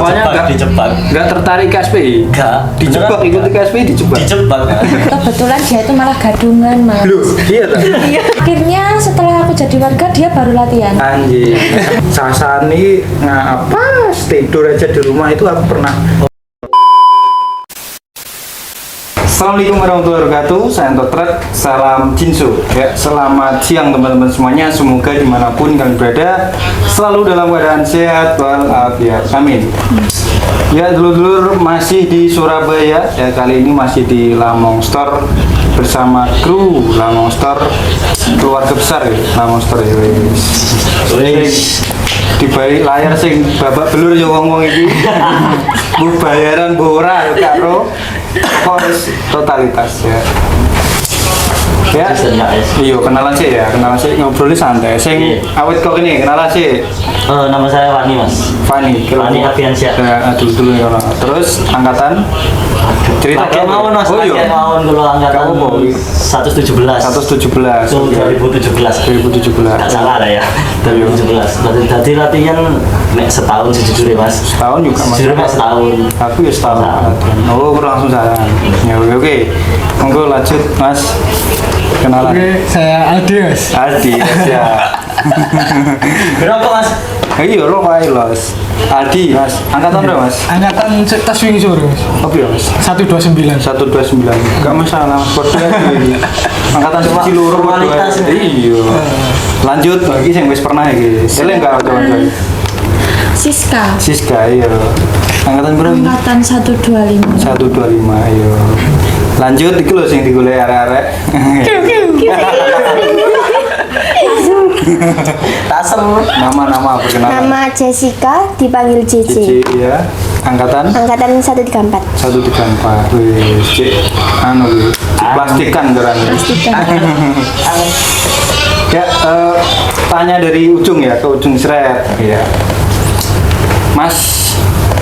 Pokoknya nggak tertarik ke SPI. Dijebak ikut ke SPI dijebak. Kebetulan dia itu malah gadungan, Mas. Loh, iya tak? Akhirnya setelah aku jadi warga dia baru latihan. Anjir. Sasani ngapa tidur aja di rumah itu aku pernah. Assalamualaikum warahmatullahi wabarakatuh. Saya Totret. Salam Jinso. Ya, selamat siang teman-teman semuanya. Semoga dimanapun kalian berada selalu dalam keadaan sehat walafiat. Amin. Ya, dulur-dulur masih di Surabaya. Ya, kali ini masih di Lamong Store bersama kru Lamong Store, keluarga besar ya. Lamong Store ya. Di balik layar sing babak belur ya wong-wong iki. Bu bayaran bu ora ya karo harus totalitas ya. Ya, iya kenalan sih ngobrolnya santai. Sing awet kok ini kenalan sih. Nama saya Fani, Mas. Fani Afiansyah. Dulu ya. Terus angkatan cerita kayak mawon, Mas. Oh iya. Mawon kalau angkatan 117. 117. Itu 2017. Enggak salah lah ya. 2017. Tadi latihan nek setahun sejujurnya, Mas. Setahun juga Mas. Sejujurnya setahun. Aku ya setahun. Oh, langsung jalan. Ya oke. Monggo lanjut, Mas. Kenalan. Oke, saya Aldi, Mas. Aldi, ya. Berapa, Mas? Iya, lo wae, Los. Aldi, Mas. Angkatan berapa, Mas? Angkatan tas wingi sore, Mas. Apa ya, Mas? 129. 129. Enggak masalah, Mas. Padha iki. Angkatan siji loro Formalitas. Iya. Lanjut lagi sing wis pernah iki. Eleng enggak coba-coba. Siska, iya. Angkatan berapa? angkatan 125. 125, iya. Lanjut iki lho sing digolek arek-arek. Tasem. Nama perkenalan. Nama Jessica, dipanggil Cici, JJ. ya. Angkatan Angkatan 134. 134. Wih, Cik. Anu iki. Plastikan beneran. Ya, tanya dari ujung ya ke ujung seret. Ya. Mas,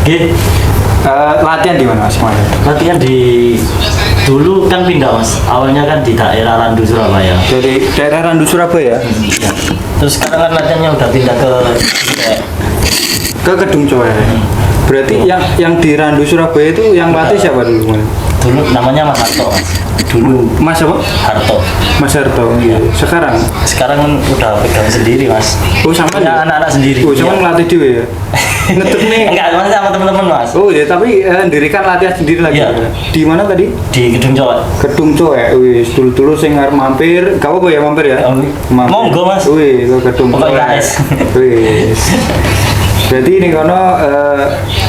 Nggih. latihan di mana Mas kemarin? Latihan di dulu kan pindah, Mas. Awalnya kan di daerah Randu Surabaya. Dari daerah Randu Surabaya. Ya. Terus sekarang kan latihannya udah pindah Ke Kedung Coe. Berarti yang di Randu Surabaya itu yang latih siapa dulu? dulu namanya Mas Harto, Mas. Dulu Mas apa? Harto. Mas Harto. Iya. Sekarang Sekarang kan udah pegang sendiri, Mas. Oh, sama Punya ya? anak-anak sendiri. Oh, sama Iya. ngelatih dewe ya? Ngetuk nih. Enggak, Mas, sama teman-teman, Mas. Oh ya, tapi dirikan latihan sendiri lagi. Iya. Di mana tadi? Di Gedung Jawa. Kedung Coe. Wis, dulu sing arep mampir. Kau apa ya mampir ya? Monggo, Mas. Wih, ke Kedung Coe. Pokoknya guys. Wis. Berarti ini kono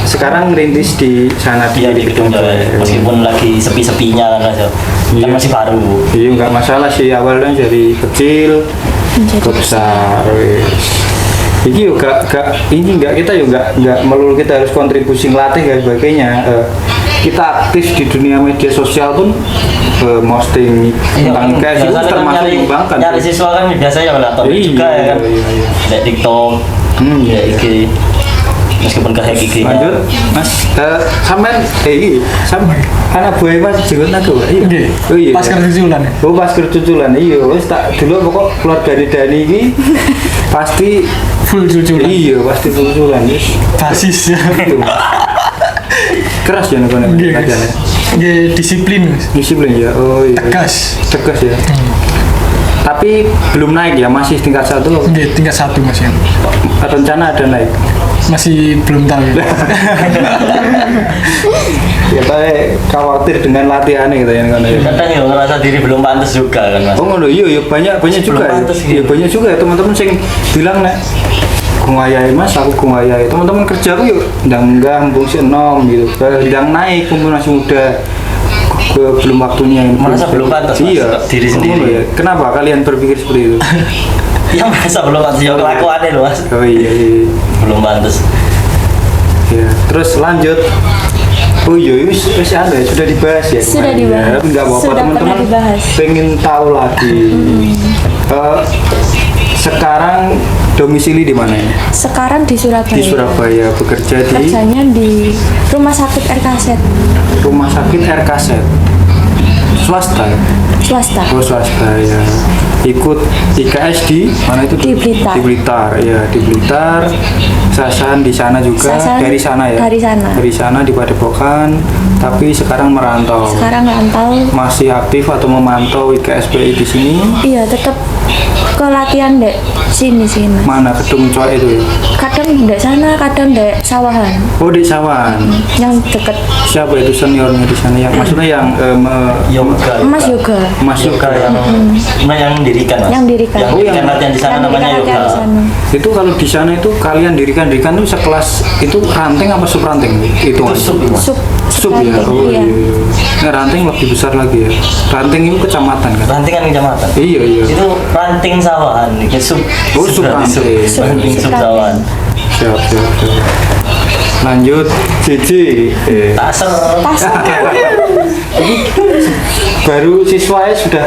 sekarang ngerintis di sana Dia di Gedung Jawa. Meskipun lagi sepi-sepinya kan, Mas. Iya. Kan masih baru. Iya, nggak masalah sih, awalnya dari kecil ke besar. Wis. Iki yo gak kita yo gak melulu kita harus kontribusi ngelatih dan sebagainya. Kita aktif di dunia media sosial pun posting tentang IKS itu termasuk mengembangkan. Nyari siswa kan biasanya melakukan juga ya kan. Iya. Kayak TikTok, ya IG. Meskipun ke hack IG. Lanjut, Mas. Sampean sampean anak buah Mas jenggot aku. Iya. Oh iya. Pas kerjulan. Oh, pas kerjulan. Iya, wis tak dulu pokok keluar dari Dani iki pasti Full cuculan. iya, pasti kerjulan wis. Basis ya. Keras ya nek Nggih, latihan. Mas. Nggih, disiplin, Mas. Disiplin ya. Oh iya. Tegas. Tegas ya. Tapi belum naik ya, masih tingkat 1 loh. Nggih, tingkat 1, Mas, ya. Rencana ada naik. Masih belum tahu. Ya saya khawatir dengan latihannya gitu ya kan. Kadang ya ngerasa diri belum pantas juga kan, Mas. Oh ngono iya banyak juga. Belum pantas Iya gitu. banyak juga ya teman-teman sing bilang nek gungayai Mas, aku gungayai. Teman-teman kerja aku yuk enggak mumpung si enom gitu. Sedang naik mumpung masih muda. Belum waktunya. Merasa belum pantas, Mas, Iya. diri sendiri. Oh, iya. Kenapa kalian berpikir seperti itu? Ya merasa belum pantas ya kelakuannya loh, Mas. Oh iya. Belum pantas. Ya, terus lanjut. Oh iya, wis ada ya, sudah dibahas ya. Sudah kemarin ya. dibahas. Tapi nggak apa-apa Sudah pernah teman-teman. dibahas. Pengen tahu lagi. Sekarang domisili di mana ya? Sekarang di Surabaya. Di Surabaya, bekerja di Kerjanya di Rumah Sakit RKZ. Rumah Sakit RKZ. Swasta. swasta. Oh swasta ya. Ikut IKS di mana itu? Di Blitar. Di Blitar ya, di Blitar. Sasan di sana juga. Sasan Dari sana ya. dari sana. Dari sana di Padepokan. Tapi sekarang merantau. Sekarang rantau. Masih aktif atau memantau IKSPI di sini? Iya, tetap ke latihan dek sini. Mana Kedung Coy itu ya? Kadang dek sana, kadang dek sawahan. Oh di Sawan. Yang deket Siapa itu seniornya di sana? Yang maksudnya yang Yoga. Mas Yoga. Mas Yoga yang yang dirikan mas. Yang dirikan. Yang Oh, yang- dirikan latihan di sana Yang namanya kita yoga. latihan di sana. itu kalau di sana itu kalian dirikan tuh sekelas itu ranting apa sub ranting itu? Itu sub mas. Sub ya. ranting, Oh iya. iya. Nah, ranting lebih besar lagi ya. Ranting itu kecamatan kan? Rantingan kecamatan. Iya iya. Itu ranting sawahan. Itu sub. Oh, sub berarti ranting. Ranting Sub sub ranting. sawahan. Siap siap. Lanjut Cici. Taser. Baru siswanya sudah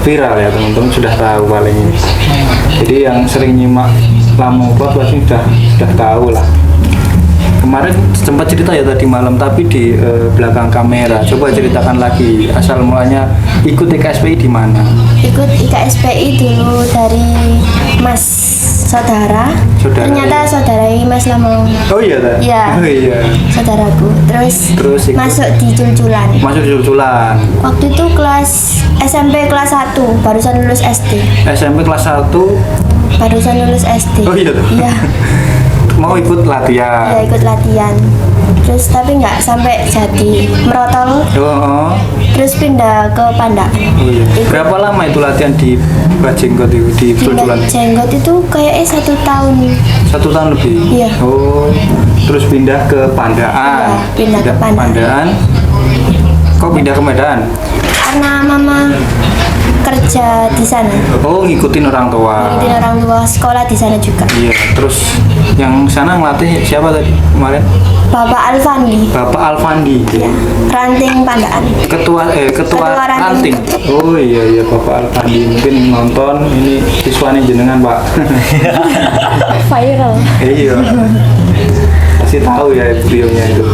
viral ya teman-teman, sudah tahu paling ini. Jadi yang sering nyimak Lamoba pasti sudah tahu lah. Kemarin sempat cerita ya tadi malam, tapi di belakang kamera. Coba ceritakan lagi asal mulanya ikut IKSPI di mana? Ikut IKSPI dulu dari Mas saudara. Ternyata saudara Mas Lamong. Oh iya tak? Iya. Oh iya. Saudaraku. Terus ikut. Masuk di Culculan. Masuk di Culculan. Waktu itu kelas SMP kelas 1, barusan lulus SD. SMP kelas 1. Barusan lulus SD. Oh iya tuh. Iya. Mau ikut latihan. Ya ikut latihan. Terus tapi nggak sampai jadi merotol. Oh. Terus pindah ke Pandaan. Oh iya. Ikut Berapa lama itu latihan di Bajenggot itu di Culculan? Jenggot itu kayaknya 1 tahun. 1 tahun lebih. Iya. Oh. Terus pindah ke Pandaan. Iya, pindah ke Pandaan. Kok pindah ke Medan? Karena mama kerja di sana. Oh, ngikutin orang tua. Ngikutin orang tua, sekolah di sana juga. Iya. Terus yang sana ngelatih siapa tadi kemarin? Bapak Alfandi, Bapak Alfandi. ya, ranting Pandaan. Ketua Ketua ranting. ranting. Oh iya Bapak Alfandi mungkin nonton ini siswanya jenengan Pak. Viral. Iya. Kasih tahu ya beliaunya itu.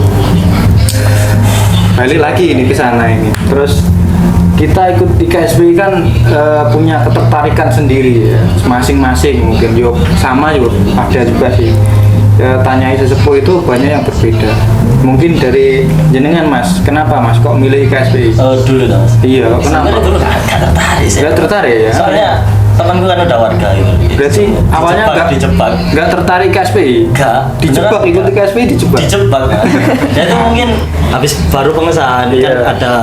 Balik lagi ini ke sana ini. Terus kita ikut di KSPI kan punya ketertarikan sendiri ya, masing-masing mungkin juga sama juga ada juga sih. Tanyai sesepuh itu banyak yang berbeda. Mungkin dari jenengan Mas, kenapa Mas kok milih KSPI? Dulu tuh mas. Iya, Sebenarnya kenapa? dulu gak tertarik sih. Gak tertarik ya? Soalnya temanku kan udah warga itu. Berarti awalnya dijebak. nggak tertarik KSPI? Enggak. Dijebak, Beneran ikut enggak. KSPI dijebak? Dijebak. Ya itu mungkin habis baru pengesahan Iya. kan ada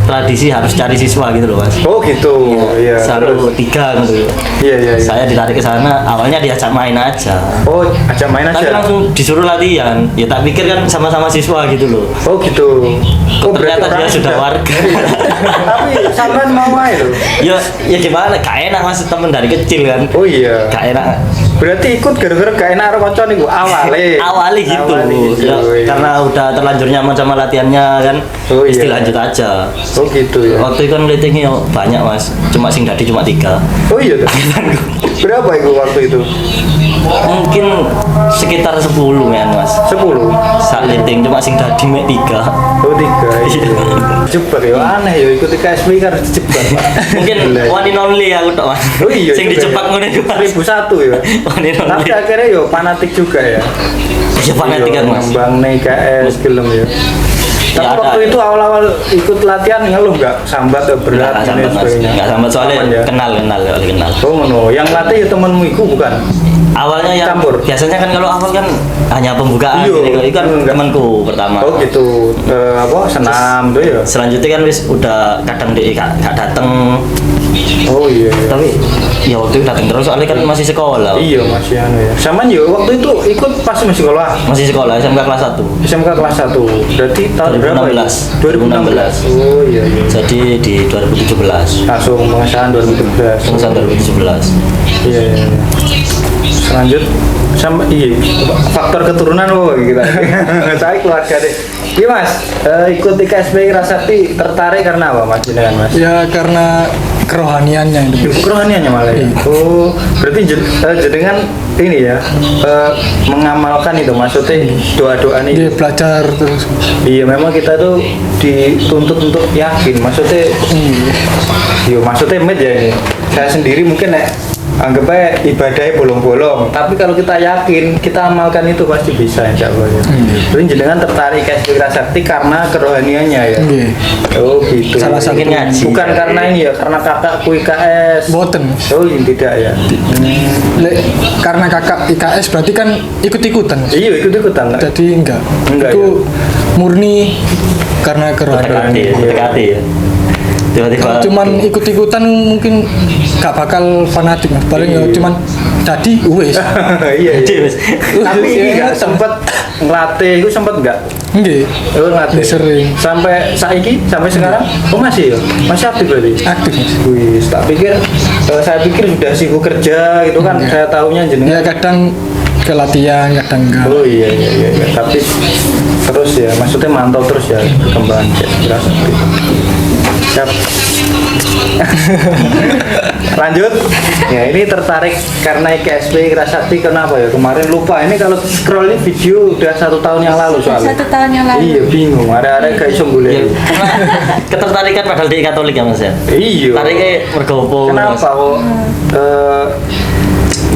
tradisi harus cari siswa gitu loh mas. Oh gitu, iya. Satu Terus? tiga gitu. Iya. Saya ditarik ke sana, awalnya diajak main aja. Oh, ajak main Tapi aja. langsung disuruh latihan. Ya tak pikir kan sama-sama siswa gitu loh. Oh gitu. Oh, Ternyata berarti dia orang sudah warga. Tapi sampean mau aja loh. Ya gimana? Gak enak mas, temen dari kecil kan. Oh iya. Gak enak. Berarti ikut gara-gara gak enak karo kanca niku awale. Awali gitu. Ya, iya. karena udah terlanjur nyaman sama latihannya kan. Oh, iya. Mesti lanjut aja. Oh gitu ya. Waktu itu kan ratingnya banyak mas, cuma sing dadi cuma 3. Oh iya tuh. Berapa itu waktu itu? Mungkin sekitar 10 kan mas. 10. Saat rating cuma sing dadi mek 3. Oh 3. Iya. Jebak ya aneh ya ikut KSPI kan harus dijebak. Pak. Mungkin Gila. one and only aku tok mas. Oh iya. Sing juga dijebak ya. ngono iku mas. 1001 ya. One and Tapi only. akhirnya yo fanatik juga ya. Ya fanatik kan mas. Ngembang nih KS film ya. Tapi Ya, ada. waktu itu awal-awal ikut latihan ngeluh nggak sambat atau berat Enggak dan sambat mas. sebagainya? Enggak sambat soalnya Aman ya? kenal. Oh ngono. Yang latih ya temenmu itu bukan? Awalnya yang Campur. biasanya kan kalau awal kan hanya pembukaan Iya, gitu. Itu kan enggak. temanku pertama. Oh gitu. Apa senam tuh ya? Selanjutnya kan wis udah kadang dia gak dateng. Oh iya. Tapi ya waktu itu dateng terus soalnya kan masih sekolah. Iya masih anu ya. Sama yo waktu itu ikut pas masih sekolah. Masih sekolah SMK kelas 1. SMK kelas 1. Berarti tahun berapa? 2016. 2016. Oh iya. Jadi di 2017. Langsung pengesahan 2017. Pengesahan 2017. Iya. Lanjut sama iya faktor keturunan kita. Saya keluarga deh. Iya Mas, ikut IKSPI Rasakti tertarik karena apa Mas jenengan Mas? Ya karena kerohaniannya itu. Kerohaniannya malah ya. Oh, berarti jenengan ini ya mengamalkan itu maksudnya doa-doa Dia nih. belajar terus. Iya, memang kita tuh dituntut untuk yakin. Maksudnya, iya maksudnya med ya ini. Saya sendiri mungkin anggap aja ibadahnya bolong-bolong. Tapi kalau kita yakin, kita amalkan itu pasti bisa insya Allah ya. Jadi jenengan tertarik ke Sakti karena kerohaniannya ya. Iya. Oh gitu. Salah satu. Mungkin ngaji. Bukan karena ini ya, karena kakakku IKS. Boten. Oh tidak ya. Karena kakak IKS berarti kan ikut-ikutan. Mas. Iya ikut-ikutan. Jadi enggak. Enggak, Itu murni karena kerohanian. Dekati ya. Tiba-tiba Kalau cuman ikut-ikutan mungkin gak bakal fanatik Mas. Paling ya cuman jadi wes. Iya. Wes. Tapi ini nggak sempet ngelatih, itu sempet nggak? Nggih. Oh ngelatih. Sering. Sampai saiki, sampai sekarang? Oh masih ya? Masih aktif berarti? Aktif Mas. Wih, saya pikir sudah sibuk kerja gitu kan. Saya tahunya Ya jenengan. kadang ke latihan, kadang enggak. Oh iya. Tapi terus ya, maksudnya mantau terus ya perkembangan Kira Sakti. Siap. Lanjut. Ya ini tertarik karena IKSP Kira Sakti kenapa ya? Kemarin lupa. Ini kalau scroll ini video udah 1 tahun yang lalu soalnya. 1 tahun yang lalu. Iya bingung. Ada gak iso Ya, boleh. ketertarikan padahal di Katolik ya Mas ya. Iya. Tariknya mergopo. Kenapa kok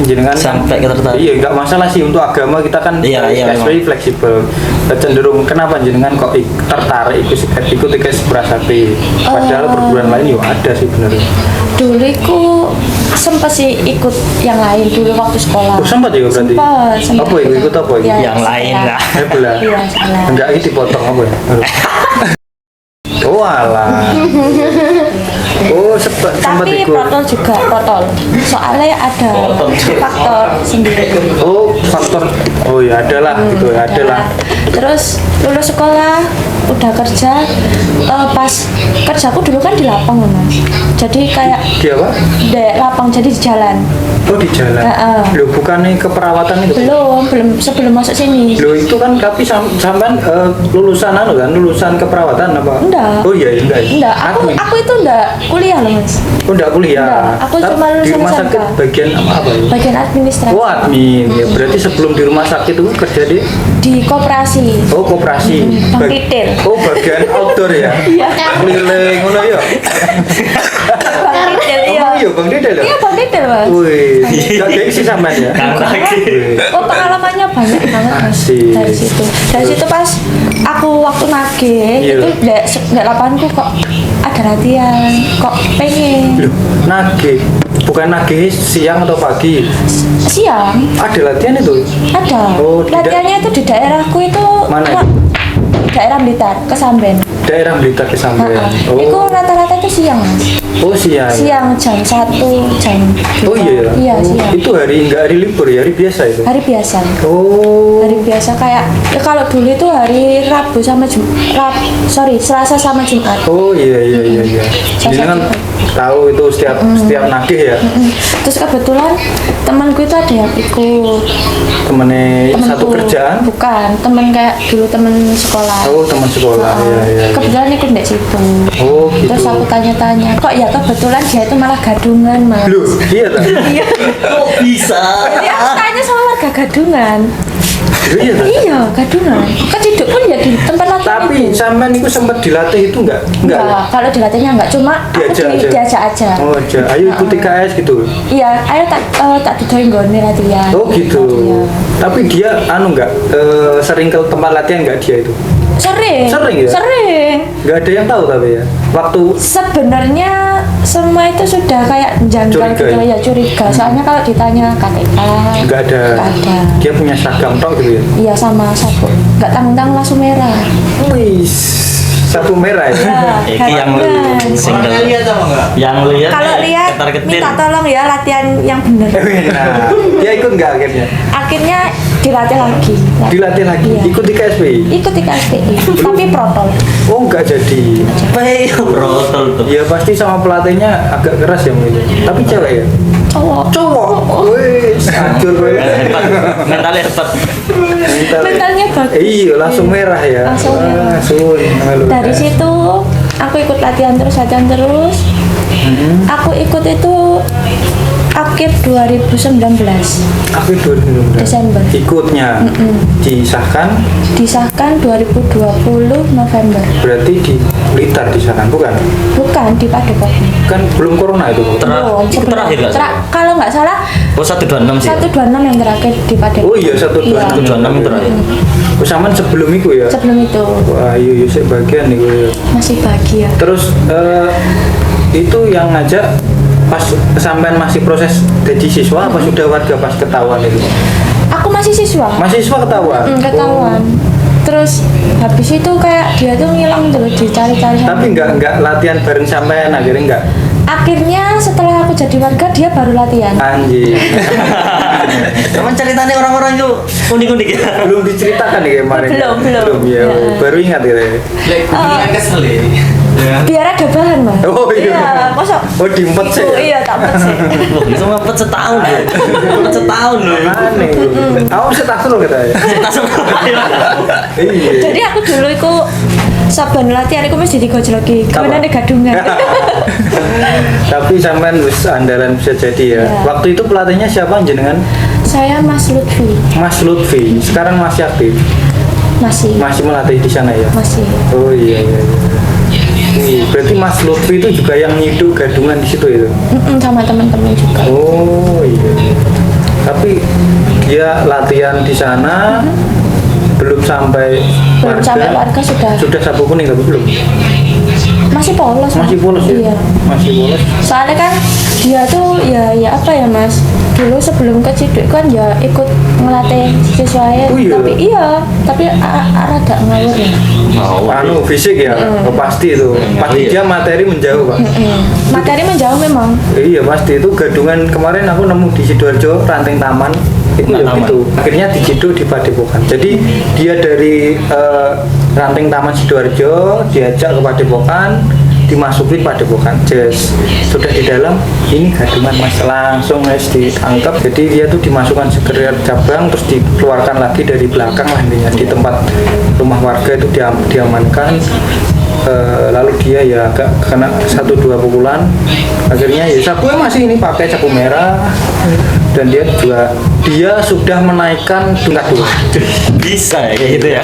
jenengan Sampai ketertarik. Iya, nggak masalah sih untuk agama kita kan Iya, IKSP fleksibel. Cenderung kenapa jenengan kok tertarik ikut IKS Prasakti? Padahal perguruan lain juga ada sih benernya. Dulu aku sempat sih ikut yang lain dulu waktu sekolah. Oh, sempat ya berarti? Sempat. Apa itu? Ikut apa itu? Ya, Yang lain sekolah. lah. Saya bola. Iya, sekolah. Enggak ini dipotong apa ya? Oh alah. Oh sempat Tapi ikut. protol juga protol. Soalnya ada faktor sendiri. Oh faktor. Oh ya adalah gitu ya adalah. Terus lulus sekolah, udah kerja. Pas kerjaku dulu kan di lapang loh, Mas. Jadi kayak Dia apa? di lapang, jadi di jalan. Oh di jalan. Loh bukannya keperawatan itu? Belum sebelum masuk sini. Loh itu kan tapi sampean lulusan anu kan, lulusan keperawatan apa? Enggak. Oh iya enggak. Enggak, Admin. aku itu enggak kuliah loh, Mas. Oh enggak kuliah. Enggak, aku Tapi cuma di lulusan rumah sakit SMK. bagian apa ya? Bagian administrasi. Oh admin. Ya berarti sebelum di rumah sakit itu kerja di Di koperasi. oh koperasi. Bang Bag- Titil. Oh bagian outdoor ya. Iya. Keliling ngono ya. Bang Titil, iya. Oh iya Bang Dede lho. Iya, Bang Titil, Mas. Wih, gak gengsi sampean ya. Wih. Oh, pengalamannya banyak banget, Mas. Asik. Dari situ pas aku waktu nagih, Iya. itu enggak lapanganku kok ada latihan, kok pengen Loh, nagih. Bukan nagih siang atau pagi. siang Ada latihan itu. ada. Oh, di Latihannya itu di daerahku itu Mana? daerah Blitar, Kesamben. Daerah Blitar Kesamben. Itu rata-rata itu siang, Mas. Oh siang. Siang jam 1, jam 2. Oh iya ya. Iya, Oh, siang. itu enggak hari libur ya, hari biasa itu. Hari biasa. Oh. Hari biasa kayak ya kalau dulu itu hari Rabu sama Selasa sama Jumat. Oh iya. Jadi kan tahu itu setiap nagih ya. Terus kebetulan temanku itu ada yang ikut. Temennya Temanku. satu kerjaan. Bukan, temen kayak dulu temen sekolah. Oh teman sekolah. Iya. Kebetulan ikut di situ. Oh gitu. Terus aku tanya-tanya, kok ya kebetulan dia itu malah gadungan, Mas. Loh, iya tak? Iya. Kok bisa? Jadi aku tanya sama warga gadungan. Iya tak? Iya, gadungan. Keciduk pun ya di tempat latihan Tapi itu. sampean itu sempat dilatih itu enggak? Enggak, kalau dilatihnya enggak, cuma aku diajak aja. Oh aja. Ayo ikuti KS gitu. Iya, ayo tak didoin gone latihan. Oh gitu. Iya. Tapi dia anu enggak sering ke tempat latihan enggak dia itu? Sering. Sering ya? Sering. Enggak ada yang tahu tapi ya. Waktu Sebenarnya semua itu sudah kayak janggal Curiga gitu ya? ya, curiga. Soalnya kalau ditanya KTK, enggak ada. Enggak ada. Dia punya seragam tok gitu ya. Iya sama sabuk. Enggak tanggung-tanggung langsung merah. Wis, sapu merah ya. Ya, Iki yang lu gadungan. single. Yang lu lihat Kalau lihat ketar-ketir. minta tolong ya latihan yang benar. Nah, dia ikut enggak akhirnya? Akhirnya dilatih lagi. Dilatih lagi, Iya. ikut di KSPI. Ikut di KSPI, tapi protol. Oh enggak jadi. Brotol tuh. Ya pasti sama pelatihnya agak keras ya mungkin. Tapi cewek ya. Cowok. Wis, hancur gue. Hebat. Mentalnya hebat. Mentalnya bagus. Iya, langsung merah ya. Langsung merah. Langsung. Halo. Dari situ aku ikut latihan terus. Aku ikut itu akhir 2019 Aku 2019 Desember. ikutnya disahkan Disahkan 2020 November. berarti di Blitar disahkan bukan? Bukan di Padepokan. Kan belum corona itu. Belum, Itu sebelum. terakhir nggak sih? Kalau nggak salah Oh 126 sih. 126 yang terakhir di Padepokan. Oh iya 126 Iya. 126 yang terakhir. Saman sebelum itu ya. Sebelum itu Wah iya saya bagian nih gue. masih bahagia. Terus itu yang ngajak pas sampean masih proses jadi siswa apa sudah warga pas ketahuan itu? Aku masih siswa. Masih siswa ketahuan? Ketahuan. Terus habis itu kayak dia tuh ngilang terus dicari-cari. Tapi enggak latihan bareng sampean akhirnya enggak? Akhirnya setelah aku jadi warga dia baru latihan. Anjir. Cuman ceritanya orang-orang itu unik-unik ya. Belum diceritakan nih kemarin. Belum. Ya. Ya. Baru ingat gitu ya. kesel Biar ada bahan mas. Oh iya. Masa? Oh diempet sih. Oh, iya tak empet sih. Loh, itu ngepet setahun loh. Ngepet setahun loh. Aneh. Aku setas lo kita ya. Langsung Iya. Jadi aku dulu itu saban latihan aku mesti digojloki. Kemana nih gadungan? Tapi sampean wis andalan bisa jadi ya. Iya. Waktu itu pelatihnya siapa jenengan? Saya Mas Lutfi. Mas Lutfi. Sekarang masih aktif. Masih melatih di sana ya. Masih. Oh iya. Berarti Mas Lutfi itu juga yang nyiduk gadungan di situ itu. Sama teman-teman juga. Oh iya. Tapi dia latihan di sana belum sampai warga sudah sapu kuning tapi belum. masih polos. Masih polos ya. Iya. Masih polos. Soalnya kan dia tuh ya apa ya mas, dulu sebelum ke Ciduk kan ya ikut ngelatih siswanya. Oh, iya? Tapi rada ngawur ya. Anu fisik ya, oh, pasti itu. Pasti dia materi menjauh pak. Materi menjauh memang. Iya pasti itu gadungan kemarin aku nemu di Sidoarjo ranting taman itu ya Taman. gitu. Akhirnya diciduk di Padepokan. Jadi dia dari ranting taman Sidoarjo diajak ke Padepokan, dimasukin Padepokan. Just sudah di dalam ini gadungan mas langsung guys ditangkap. Jadi dia tuh dimasukkan sekretariat cabang terus dikeluarkan lagi dari belakang lah intinya di tempat rumah warga itu diamankan. Lalu dia ya agak kena 1-2 pukulan, akhirnya ya sapunya masih ini pakai sapu merah dan dia sudah menaikkan tingkat 2. Bisa ya kayak gitu ya.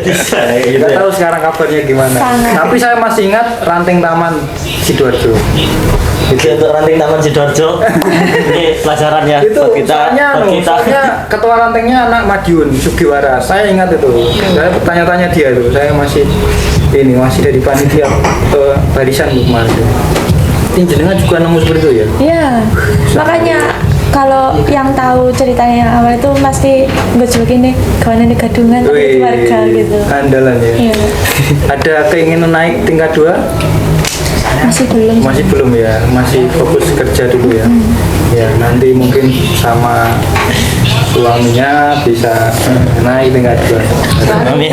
Bisa ya kayak gitu Nggak ya. tahu sekarang kabarnya gimana. Sangat. Tapi saya masih ingat ranting taman Sidoarjo. Oke, untuk ranting taman Sidoarjo ini pelajarannya Itu buat kita soalnya ketua rantingnya anak Madiun Sugiwara. Saya ingat itu. Saya tanya-tanya dia itu. Saya masih dari panitia barisan kemarin. Ini jenengan juga nemu seperti itu ya? Iya. Makanya kalau yang tahu ceritanya yang awal itu pasti ngejulukin nih kawanan di gadungan tapi Wih, keluarga gitu. andalan ya. Iya. Ada keinginan naik tingkat 2? Masih belum ya, masih fokus kerja dulu ya. Ya nanti mungkin sama suaminya bisa naik tingkat 2. Amin.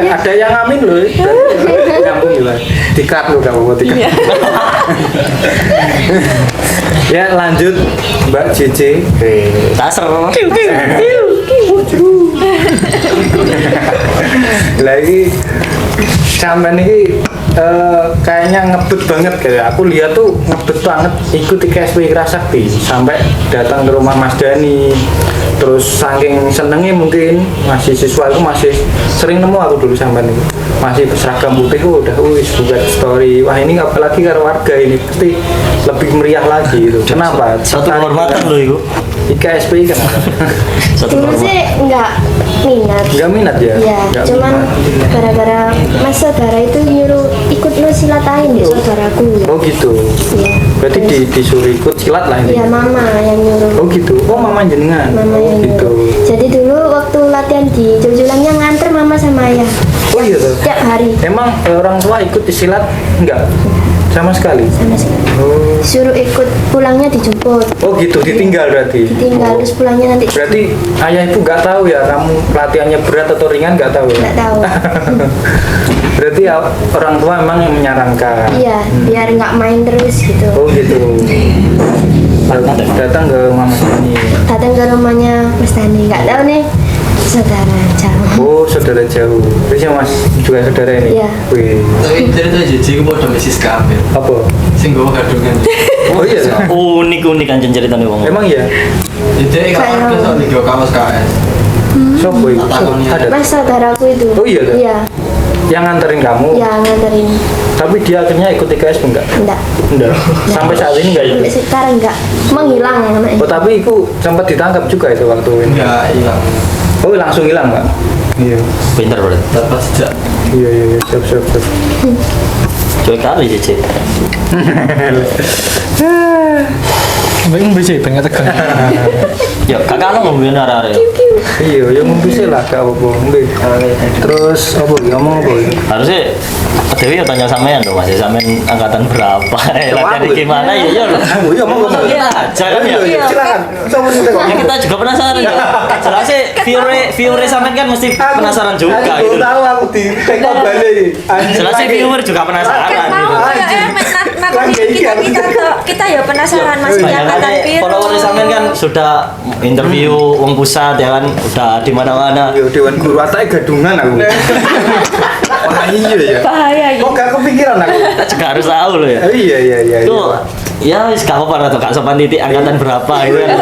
Ada yang amin loh, nyambung juga. Dikat lo kamu dikat. Ya lanjut Mbak Cici. Taser. Lagi sampean ini kayaknya ngebet banget kayak aku lihat tuh ngebet banget ikut KSP Kerasakti sampai datang ke rumah Mas Dani, terus saking senengnya mungkin masih siswa itu masih sering nemu aku dulu sampean itu masih berseragam putih udah wis buka story, wah ini apalagi karo warga ini pasti lebih meriah lagi itu. Kenapa? Satu kehormatan loh itu. IKSP kenapa? Satu Dulu kehormatan. sih nggak minat. Nggak minat ya? Iya, Nggak cuman minat. gara-gara mas saudara itu nyuruh ikut lu silat lain di saudaraku. Oh gitu. Iya. Berarti disuruh ikut silat lah Iya ini. mama yang nyuruh. Oh gitu. Oh mama jenengan. Mama Oh yang gitu. nyuruh. Jadi dulu waktu latihan di Juljulannya nganter mama sama ayah Oh iya tuh. tiap hari Emang orang tua ikut di silat enggak? Sama sekali. sama sekali. Oh. Suruh ikut pulangnya dijemput. Oh gitu, ditinggal berarti. Tinggal Oh. terus pulangnya nanti Berarti ayah ibu nggak tahu ya kamu latihannya berat atau ringan nggak tahu ya? nggak tahu. Berarti orang tua emang yang menyarankan. Iya, biar nggak main terus gitu. Oh gitu. Datang ke Mama Dani. Datang ke rumahnya Mas Dani, nggak tahu nih saudara jauh. Oh, saudara jauh. Terus ya Mas juga saudara ini. Iya. Wih. Tapi cerita Jiji ku padha mesis kabeh. Apa? Sing nggawa gadungan. Oh iya. Unik anjen ceritane wong. Emang iya. Ide gak ada sok ning kaos KS. Sopo itu? Takoni. Ada. Mas saudaraku itu. Oh iya, Kak? Iya. Yang nganterin kamu. Ya nganterin. Tapi dia akhirnya ikut IKS enggak? Enggak. Enggak. Sampai saat ini enggak ikut. Sampai sekarang enggak. Menghilang anaknya. Oh, tapi itu sempat ditangkap juga itu waktu ini. Enggak hilang. Oh, langsung hilang, Pak? Iya. Pinter berarti. Dapat sejak Iya, siap. Cuek kali Cece. Mbak ini bisa pengen tegang. Ya kakak lo ngomongin arah-arah. Iya, yang bisa lah gak apa-apa. Nggih. Terus apa ngomong apa? Harusnya Dewi ya tanya sampean dong Mas, sampean angkatan berapa? Latihan aku. gimana ya? Iya loh. Aku iya mau ngomong. Kita aja kan ya. Iya, silakan. Sama kita kok. Ya kita juga penasaran ya. Jelasnya viewer sampean kan mesti penasaran juga Aku gitu. tahu aku di teko balik. Jelasnya viewer juga penasaran Kan mau gitu. kayak nakoni kita ya penasaran masih angkatan Makanya biru. follower sampean kan sudah interview wong pusat ya kan, udah di mana-mana. Yo dewan guru atake gadungan aku. Wah iya ya. Bahaya Kok gitu. gak kepikiran aku? Kita juga harus tahu loh ya. Iya. Itu ya wis gak sopan atau gak sopan titik angkatan berapa gitu kan.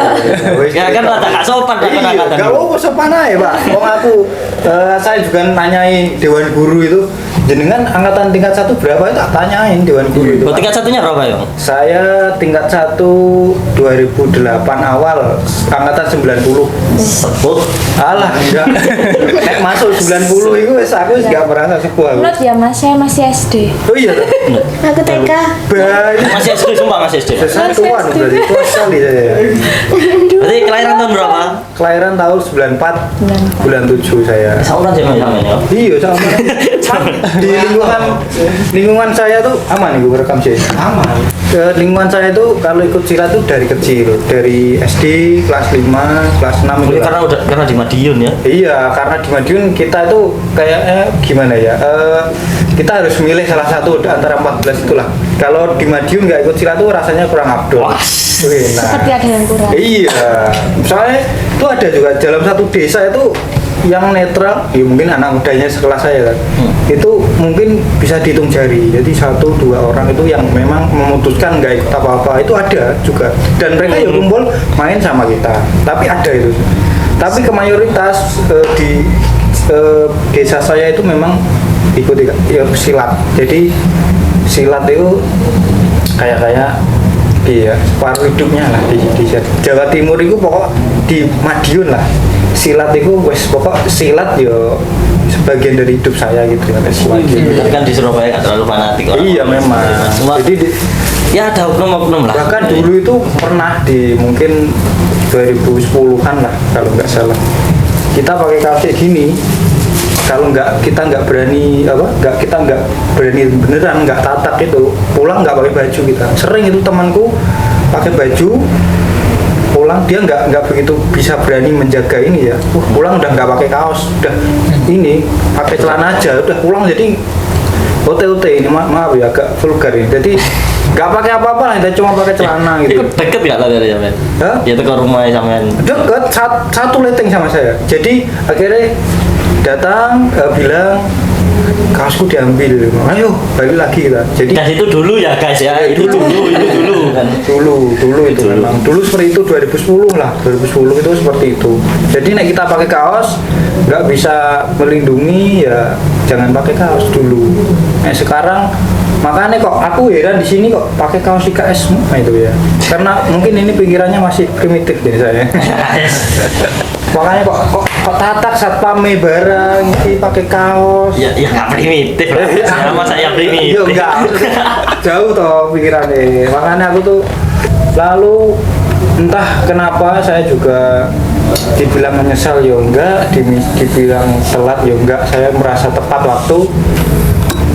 Ya kan rada gak sopan kan Iya, angkatan. gak apa sopan aja Pak. Wong aku saya juga nanyai dewan guru itu jenengan angkatan tingkat 1 berapa itu tak tanyain dewan guru itu. Oh, Pak. tingkat satunya berapa ya? Saya tingkat 1 2008 awal angkatan 90. Sebut. Alah enggak. Nek masuk 90 itu wis aku wis gak merasa sepuh aku. Menurut ya Mas, saya masih SD. Oh iya. Aku TK. Banyak. Masih SD sumpah masih SD. Sesatuan berarti tua sekali saya. Berarti kelahiran tahun berapa? Kelahiran tahun 94 bulan 7 saya. Sauran sih sama ya. Iya sama. Di lingkungan saya tuh aman nih gue rekam sih. aman. Lingkungan saya tuh kalau ikut silat tuh dari kecil, dari SD kelas 5, kelas 6 itu. Karena di Madiun ya. Iya, karena di Madiun kita itu kayaknya gimana ya? Kita harus milih salah satu antara 14 itulah. Kalau di Madiun nggak ikut silat tuh rasanya kurang abdol. Wah. Wih, nah. Seperti ada yang kurang. Iya, soalnya itu ada juga dalam satu desa itu yang netral, ya mungkin anak mudanya sekelas saya kan, itu mungkin bisa dihitung jari. Jadi 1-2 orang itu yang memang memutuskan nggak ikut apa-apa itu ada juga. Dan mereka ya kumpul main sama kita. Tapi ada itu. Tapi kemayoritas di desa saya itu memang ikut ya, silat. Jadi silat itu kayak iya paruh hidupnya lah di Jawa Timur itu pokok di Madiun lah silat itu wes pokok silat yo sebagian dari hidup saya gitu kan sebagian. Tapi kan di Surabaya nggak terlalu fanatik orang. Iya memang. Cuma, Jadi ya ada oknum-oknum lah. bahkan dulu itu pernah di mungkin 2010-an lah kalau nggak salah kita pakai kaos kayak gini. Kalau kita nggak berani kita nggak berani beneran nggak tatak itu pulang nggak pakai baju kita. Sering itu temanku pakai baju pulang dia nggak begitu bisa berani menjaga ini ya. Pulang udah nggak pakai kaos, udah ini pakai celana aja, udah pulang jadi OT ini maaf ya agak vulgar ini. Jadi nggak pakai apa-apa lah, kita cuma pakai celana gitu. Itu deket nggak lah dari sampean? Hah? Ya itu ke rumahnya sampean. Deket satu leteng sama saya. Jadi akhirnya datang bilang kaosku diambil, ayo balik lagi kita. Jadi Dan itu dulu ya guys ya, itu dulu kan. dulu itu Dulu. memang dulu seperti itu 2010 lah 2010 itu seperti itu. Jadi nek kita pakai kaos nggak bisa melindungi ya jangan pakai kaos dulu. Nah sekarang makanya kok aku heran di sini kok pakai kaos IKS semua itu ya karena mungkin ini pikirannya masih primitif deh saya. Makanya kok tatak satpame barang ini pakai kaos. Ya nggak primitif lah. Sama saya primitif. Iya enggak, jauh toh pikirannya. Makanya aku tuh lalu entah kenapa saya juga dibilang menyesal ya enggak, dibilang telat ya enggak. Saya merasa tepat waktu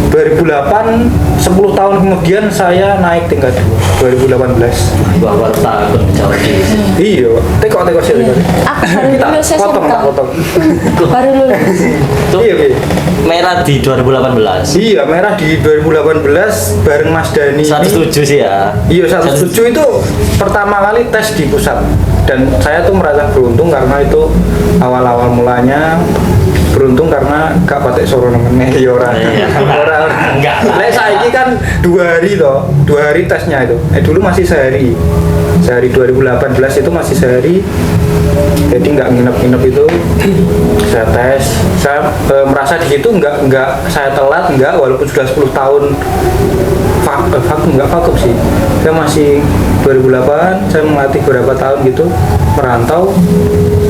2008 10 tahun kemudian saya naik tingkat 2018. Gua baru takut jawab di Iya, teko sih. Aku baru lulus Potong SMK. tak potong. Baru lulus. Tuh, Iya, Bi. merah di 2018. Iya, merah di 2018 bareng Mas Dani. 107 sih ya. Iya, 107 itu pertama kali tes di pusat. Dan saya tuh merasa beruntung karena itu awal-awal mulanya beruntung karena gak patek soro nemen ya ora. Iya. Ora. Enggak lah. Lek saiki kan 2 hari toh, 2 hari tesnya itu. Dulu masih sehari. Sehari 2018 itu masih sehari. Jadi nggak nginep-nginep itu saya tes. Saya merasa di situ nggak saya telat nggak walaupun sudah 10 tahun vakum nggak vakum sih. Saya masih 2008 saya melatih beberapa tahun gitu merantau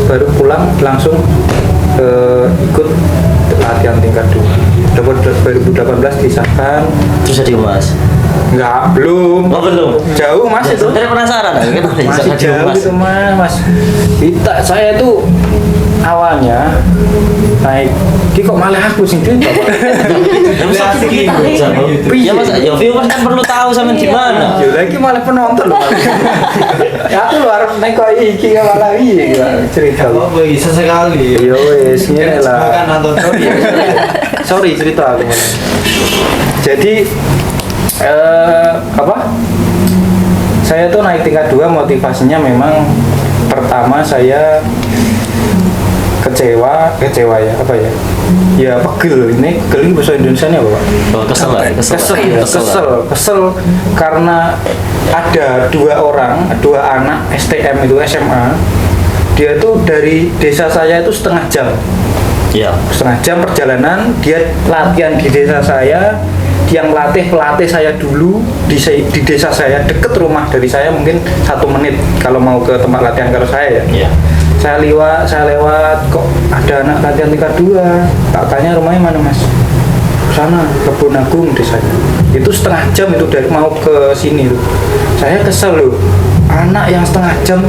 baru pulang langsung ikut latihan tingkat 2 dapat 2018 disahkan. Terus jadi Mas. Enggak, belum. Oh, belum. Jauh Mas itu. Sebenarnya penasaran kan Masih jauh Mas. gitu Mas. Saya tuh awalnya naik ki kok malah aku sing cerita Pak. Terus ya Mas, ya viewers kan perlu tahu sama di mana. Ya lagi malah penonton loh. Ya aku lu harus naik kok iki malah iki cerita. Oh, bisa sekali. Yo wes ngene lah. Kan nonton story. Sorry cerita aku. Jadi apa? Saya tuh naik tingkat 2 motivasinya memang pertama saya kecewa ya apa ya? Ya pegel ini bahasa Indonesia nya apa Pak? Oh, kesel lah, Kesel karena ada 2 anak STM itu SMA. Dia tuh dari desa saya itu setengah jam. Iya. Setengah jam perjalanan dia latihan di desa saya, yang pelatih saya dulu di desa saya deket rumah dari saya mungkin 1 menit kalau mau ke tempat latihan kalau saya ya. Iya. Saya lewat kok ada anak latihan tingkat 2. Tak tanya rumahnya mana Mas? Sana Kebun Agung desanya. Itu setengah jam itu dari mau ke sini loh. Saya kesel loh. Anak yang setengah jam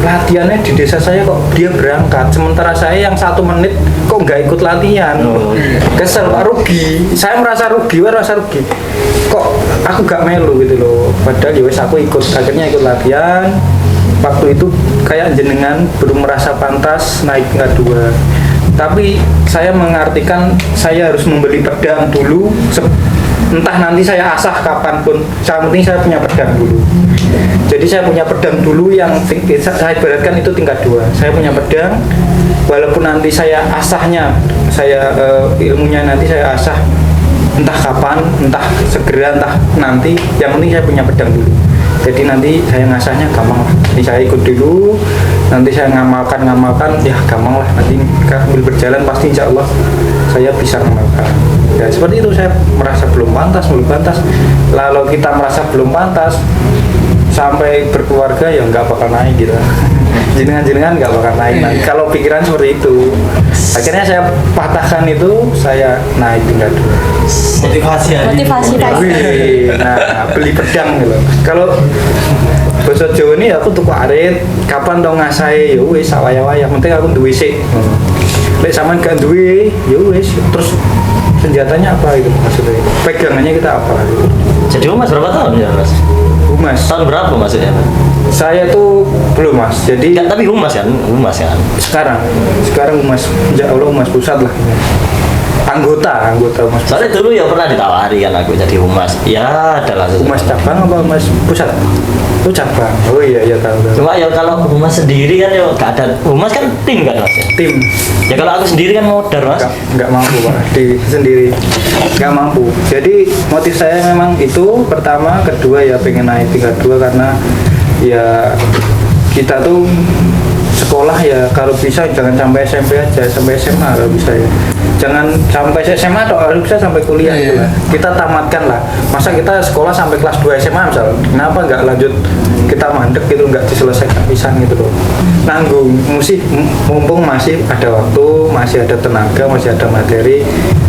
latihannya di desa saya kok dia berangkat sementara saya yang 1 menit kok nggak ikut latihan. Kesel Pak, rugi. Saya merasa rugi kok aku gak melu gitu loh, padahal ya wes aku akhirnya ikut latihan. Waktu itu kayak jenengan belum merasa pantas naik tingkat 2, tapi saya mengartikan saya harus membeli pedang dulu, entah nanti saya asah kapanpun, yang penting saya punya pedang dulu. Jadi saya punya pedang dulu yang saya ibaratkan itu tingkat 2. Saya punya pedang, walaupun nanti saya asahnya, ilmunya nanti saya asah entah kapan, entah segera, entah nanti, yang penting saya punya pedang dulu. Jadi nanti saya ngasahnya gampang lah. Jadi saya ikut dulu, nanti saya ngamalkan, ya gampang lah. Nanti sambil berjalan pasti insya Allah saya bisa ngamalkan. Ya seperti itu, saya merasa belum pantas. Lalu kita merasa belum pantas, sampai berkeluarga ya nggak bakal naik gitu. Jenengan nggak bakal naik. Kalau pikiran seperti itu, akhirnya saya patahkan itu, saya naik tingkat 2. Motivasi tadi. Nah, beli pedang gitu. Kalau bahasa Jawa ini aku tuku arit, kapan dong ngasai ya wis waya-waya, penting aku duwe sik. Lek sampean gak duwe, ya wis. Terus senjatanya apa itu maksudnya? Pegangannya kita apa gitu. Jadi Mas berapa tahun ya Mas? Humas. Tahun berapa maksudnya? Saya tuh belum Mas. Jadi Enggak, tapi humas kan? sekarang humas, insya Allah humas pusat lah. Anggota humas. Soalnya dulu ya pernah ditawari kan aku jadi humas. Ya adalah Humas cabang apa humas pusat? Oh cabang. Oh iya tahu. Cuma ya kalau humas sendiri kan ya gak ada. Humas kan tim kan Mas? Tim Ya kalau aku sendiri kan modar Mas. nggak mampu Pak, di sendiri nggak mampu. Jadi motif saya memang itu pertama, kedua ya pengen naik tingkat 2 karena ya kita tuh sekolah ya kalau bisa jangan sampai SMP aja, sampai SMA kalau bisa ya. Jangan sampai SMA atau kalau bisa sampai kuliah gitu lah. Kita tamatkan lah. Masa kita sekolah sampai kelas 2 SMA misal, kenapa nggak lanjut kita mandek gitu, nggak diselesaikan pisan gitu loh. Nanggung, mumpung masih ada waktu, masih ada tenaga, masih ada materi,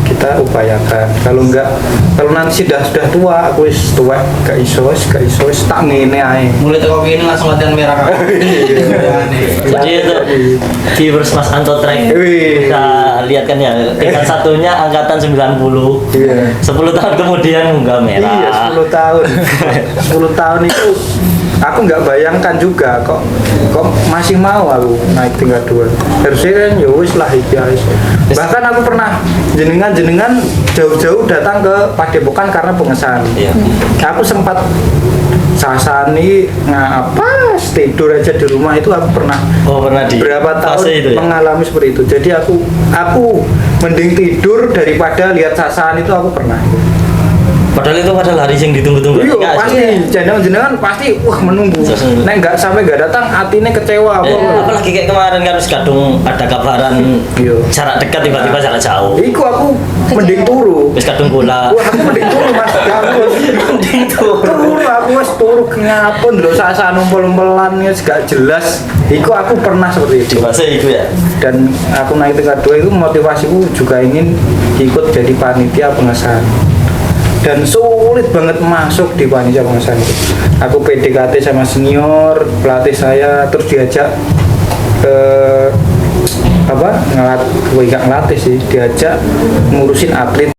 kita upayakan. Kalau nanti sudah tua, aku wis tua, gak iso tak ngene ae. Mulai teko kene langsung latihan merah kan. Jadi itu viewers Mas Anto Trek Wih. bisa lihat kan ya, tingkat satunya angkatan 90. Iya. 10 tahun kemudian munggah merah. Iya, 10 tahun. 10 tahun itu aku nggak bayangkan juga kok masih mau aku naik tingkat 2. Harusnya kan ya wis lah iki ae. Bahkan aku pernah jenengan jauh-jauh datang ke Padepokan karena pengesahan. Iya. Aku sempat sasani ngapa tidur aja di rumah itu aku pernah Oh, pernah di berapa tahun fase itu ya? mengalami seperti itu. Jadi aku mending tidur daripada lihat sasaran itu aku pernah. Padahal itu padahal hari yang ditunggu-tunggu. Iya Enggak, pasti jenengan pasti menunggu. Nek nggak sampai nggak datang hatinya kecewa. apalagi kayak kemarin kan kadung ada kabaran Iya. jarak dekat tiba-tiba jarak jauh. Iku aku mending turu. Wis kadung bola. Wah aku mending turu mas. Aku mending turu. Aku wes turu ngapun lho sasaran umpel-umpelan gak jelas. Iku aku pernah seperti Di itu. fase itu ya. Dan aku naik tingkat 2 itu motivasiku juga ingin ikut jadi panitia pengesahan. Dan sulit banget masuk di panitia pengesahan itu. Aku PDKT sama senior pelatih saya, terus diajak nggak ngelatih sih, diajak ngurusin atlet